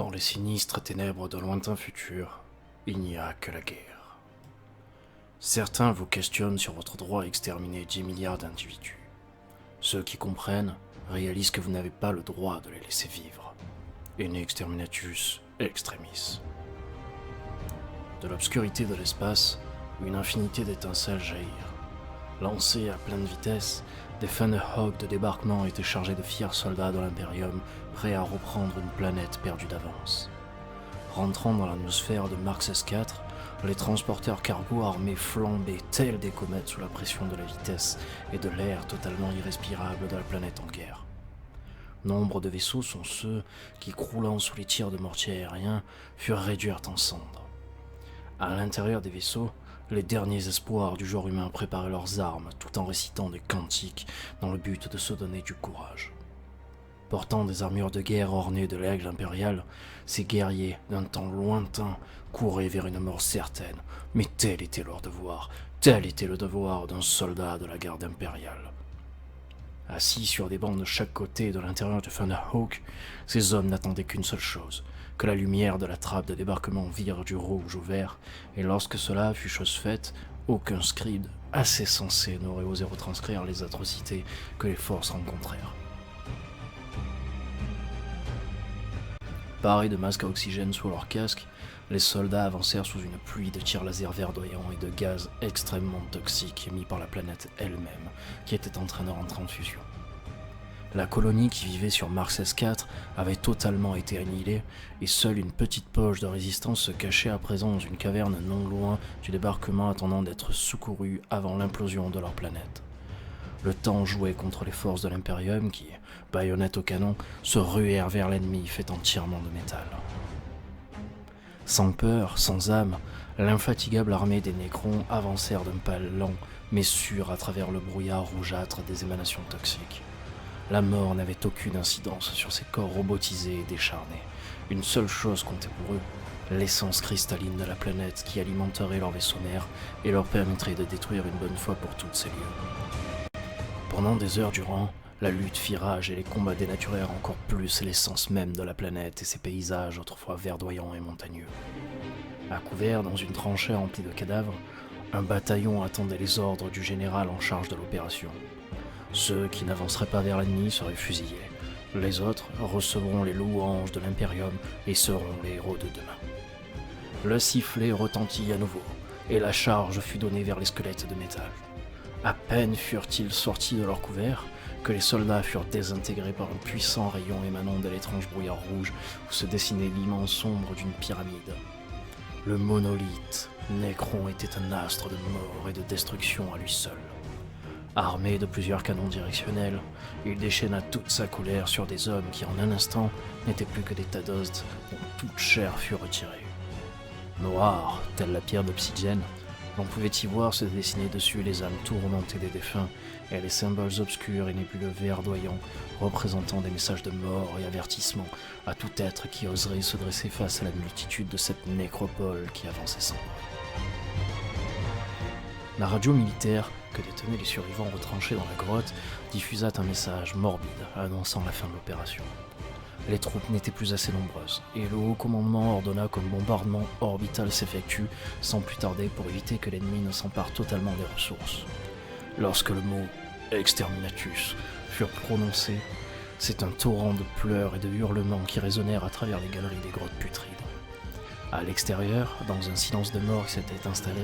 Dans les sinistres ténèbres d'un lointain futur, il n'y a que la guerre. Certains vous questionnent sur votre droit à exterminer 10 milliards d'individus. Ceux qui comprennent réalisent que vous n'avez pas le droit de les laisser vivre. In exterminatus extremis. De l'obscurité de l'espace, une infinité d'étincelles jaillirent. Lancés à pleine vitesse, des Thunderhawks de débarquement étaient chargés de fiers soldats de l'Imperium, prêts à reprendre une planète perdue d'avance. Rentrant dans l'atmosphère de Mars S4, les transporteurs cargo armés flambaient tels des comètes sous la pression de la vitesse et de l'air totalement irrespirable de la planète en guerre. Nombre de vaisseaux sont ceux qui, croulant sous les tirs de mortiers aériens, furent réduits en cendres. À l'intérieur des vaisseaux, les derniers espoirs du genre humain préparaient leurs armes tout en récitant des cantiques dans le but de se donner du courage. Portant des armures de guerre ornées de l'aigle impérial, ces guerriers d'un temps lointain couraient vers une mort certaine, mais tel était leur devoir, tel était le devoir d'un soldat de la garde impériale. Assis sur des bancs de chaque côté de l'intérieur du Thunderhawk, ces hommes n'attendaient qu'une seule chose, que la lumière de la trappe de débarquement vire du rouge au vert, et lorsque cela fut chose faite, aucun scribe assez sensé n'aurait osé retranscrire les atrocités que les forces rencontrèrent. Parés de masques à oxygène sous leurs casques, les soldats avancèrent sous une pluie de tirs laser verdoyants et de gaz extrêmement toxiques émis par la planète elle-même, qui était en train de rentrer en fusion. La colonie qui vivait sur Mars S4 avait totalement été annihilée, et seule une petite poche de résistance se cachait à présent dans une caverne non loin du débarquement attendant d'être secourue avant l'implosion de leur planète. Le temps jouait contre les forces de l'Imperium qui, baïonnettes au canon, se ruèrent vers l'ennemi fait entièrement de métal. Sans peur, sans âme, l'infatigable armée des Nécrons avancèrent d'un pas lent mais sûr à travers le brouillard rougeâtre des émanations toxiques. La mort n'avait aucune incidence sur ces corps robotisés et décharnés. Une seule chose comptait pour eux, l'essence cristalline de la planète qui alimenterait leur vaisseau mère et leur permettrait de détruire une bonne fois pour toutes ces lieux. Pendant des heures durant, la lutte fit rage et les combats dénaturèrent encore plus l'essence même de la planète et ses paysages autrefois verdoyants et montagneux. À couvert dans une tranchée remplie de cadavres, un bataillon attendait les ordres du général en charge de l'opération. Ceux qui n'avanceraient pas vers l'ennemi seraient fusillés. Les autres recevront les louanges de l'Imperium et seront les héros de demain. Le sifflet retentit à nouveau, et la charge fut donnée vers les squelettes de métal. À peine furent-ils sortis de leur couvert que les soldats furent désintégrés par un puissant rayon émanant de l'étrange brouillard rouge où se dessinait l'immense ombre d'une pyramide. Le monolithe Nécron était un astre de mort et de destruction à lui seul. Armé de plusieurs canons directionnels, il déchaîna toute sa colère sur des hommes qui en un instant n'étaient plus que des tas d'os dont toute chair fut retirée. Noirs, telle la pierre d'obsidienne, l'on pouvait y voir se dessiner dessus les âmes tourmentées des défunts et les symboles obscurs et nébuleux verdoyants représentant des messages de mort et avertissement à tout être qui oserait se dresser face à la multitude de cette nécropole qui avançait sans bruit. La radio militaire que détenaient les survivants retranchés dans la grotte diffusa un message morbide annonçant la fin de l'opération. Les troupes n'étaient plus assez nombreuses, et le haut commandement ordonna qu'un bombardement orbital s'effectue sans plus tarder pour éviter que l'ennemi ne s'empare totalement des ressources. Lorsque le mot « exterminatus » fut prononcé, c'est un torrent de pleurs et de hurlements qui résonnèrent à travers les galeries des grottes putrides. À l'extérieur, dans un silence de mort qui s'était installé,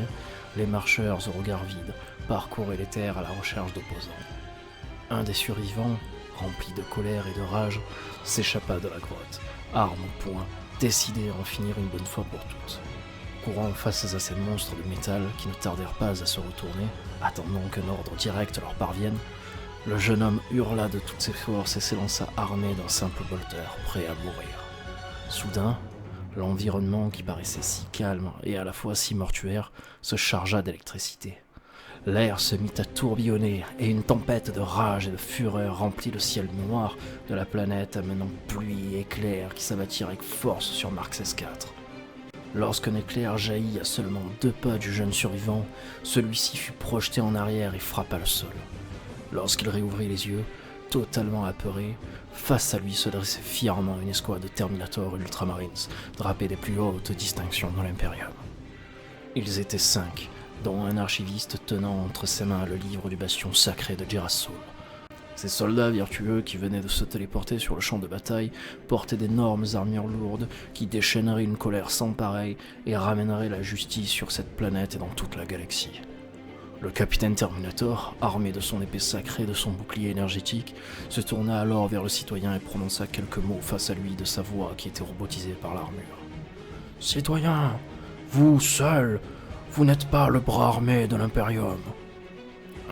les marcheurs au regard vide parcouraient les terres à la recherche d'opposants. Un des survivants, rempli de colère et de rage, s'échappa de la grotte, arme au poing, décidé à en finir une bonne fois pour toutes. Courant face à ces monstres de métal qui ne tardèrent pas à se retourner, attendant qu'un ordre direct leur parvienne, le jeune homme hurla de toutes ses forces et s'élança armé d'un simple bolter, prêt à mourir. Soudain, l'environnement qui paraissait si calme et à la fois si mortuaire se chargea d'électricité. L'air se mit à tourbillonner et une tempête de rage et de fureur remplit le ciel noir de la planète amenant pluie et éclairs qui s'abattirent avec force sur Mars S4. Lorsqu'un éclair jaillit à seulement 2 pas du jeune survivant, celui-ci fut projeté en arrière et frappa le sol. Lorsqu'il réouvrit les yeux, totalement apeuré, face à lui se dressait fièrement une escouade de Terminator Ultramarines, drapés des plus hautes distinctions de l'Imperium. Ils étaient 5, dont un archiviste tenant entre ses mains le livre du bastion sacré de Jerasul. Ces soldats vertueux qui venaient de se téléporter sur le champ de bataille portaient d'énormes armures lourdes qui déchaîneraient une colère sans pareille et ramèneraient la justice sur cette planète et dans toute la galaxie. Le capitaine Terminator, armé de son épée sacrée et de son bouclier énergétique, se tourna alors vers le citoyen et prononça quelques mots face à lui de sa voix qui était robotisée par l'armure. « Citoyen, vous seul, vous n'êtes pas le bras armé de l'Imperium. »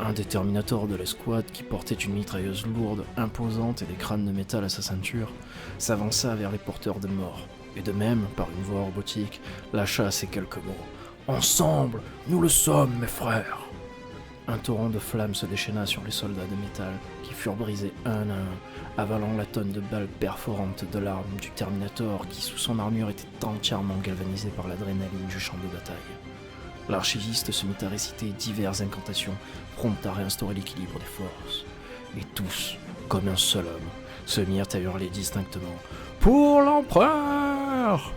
Un des Terminators de l'escouade, qui portait une mitrailleuse lourde, imposante et des crânes de métal à sa ceinture, s'avança vers les porteurs de mort, et de même, par une voix robotique, lâcha ces quelques mots. « Ensemble, nous le sommes, mes frères !» Un torrent de flammes se déchaîna sur les soldats de métal, qui furent brisés un à un, avalant la tonne de balles perforantes de l'arme du Terminator, qui sous son armure était entièrement galvanisée par l'adrénaline du champ de bataille. L'archiviste se mit à réciter diverses incantations, promptes à réinstaurer l'équilibre des forces. Et tous, comme un seul homme, se mirent à hurler distinctement « Pour l'empereur !»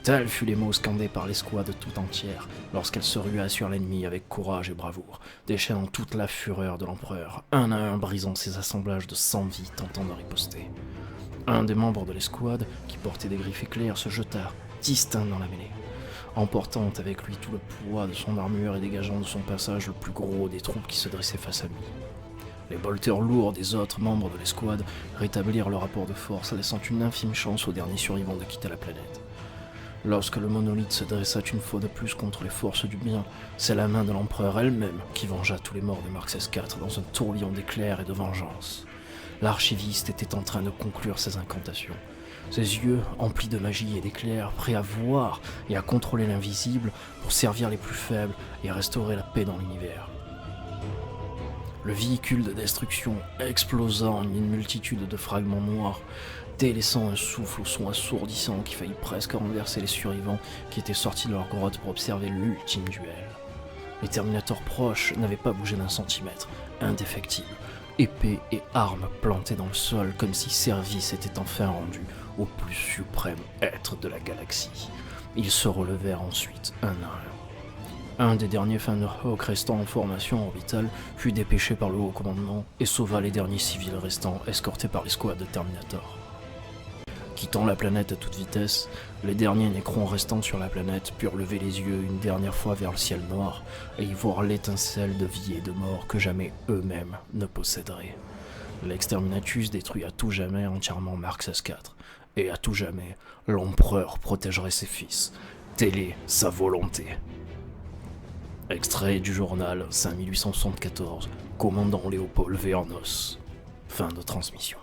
Tels furent les mots scandés par l'escouade tout entière, lorsqu'elle se rua sur l'ennemi avec courage et bravoure, déchaînant toute la fureur de l'empereur, un à un brisant ses assemblages de 100 vies tentant de riposter. Un des membres de l'escouade, qui portait des griffes éclairs, se jeta, distinct dans la mêlée, emportant avec lui tout le poids de son armure et dégageant de son passage le plus gros des troupes qui se dressaient face à lui. Les bolteurs lourds des autres membres de l'escouade rétablirent le rapport de force, laissant une infime chance aux derniers survivants de quitter la planète. Lorsque le monolithe se dressa une fois de plus contre les forces du bien, c'est la main de l'empereur elle-même qui vengea tous les morts de Mark 4 dans un tourbillon d'éclairs et de vengeance. L'archiviste était en train de conclure ses incantations. Ses yeux, emplis de magie et d'éclairs, prêts à voir et à contrôler l'invisible pour servir les plus faibles et restaurer la paix dans l'univers. Le véhicule de destruction explosa en une multitude de fragments noirs, délaissant un souffle au son assourdissant qui faillit presque renverser les survivants qui étaient sortis de leur grotte pour observer l'ultime duel. Les Terminators proches n'avaient pas bougé d'un centimètre, indéfectibles, épées et armes plantées dans le sol comme si service était enfin rendu au plus suprême être de la galaxie. Ils se relevèrent ensuite un à un. Un des derniers Thunderhawks restant en formation orbitale fut dépêché par le haut commandement et sauva les derniers civils restants escortés par l'escouade de Terminator. Quittant la planète à toute vitesse, les derniers nécrons restants sur la planète purent lever les yeux une dernière fois vers le ciel noir et y voir l'étincelle de vie et de mort que jamais eux-mêmes ne posséderaient. L'exterminatus détruit à tout jamais entièrement Mark 4, et à tout jamais, l'empereur protégerait ses fils. Telle est sa volonté. Extrait du journal 5874, commandant Léopold Vernos. Fin de transmission.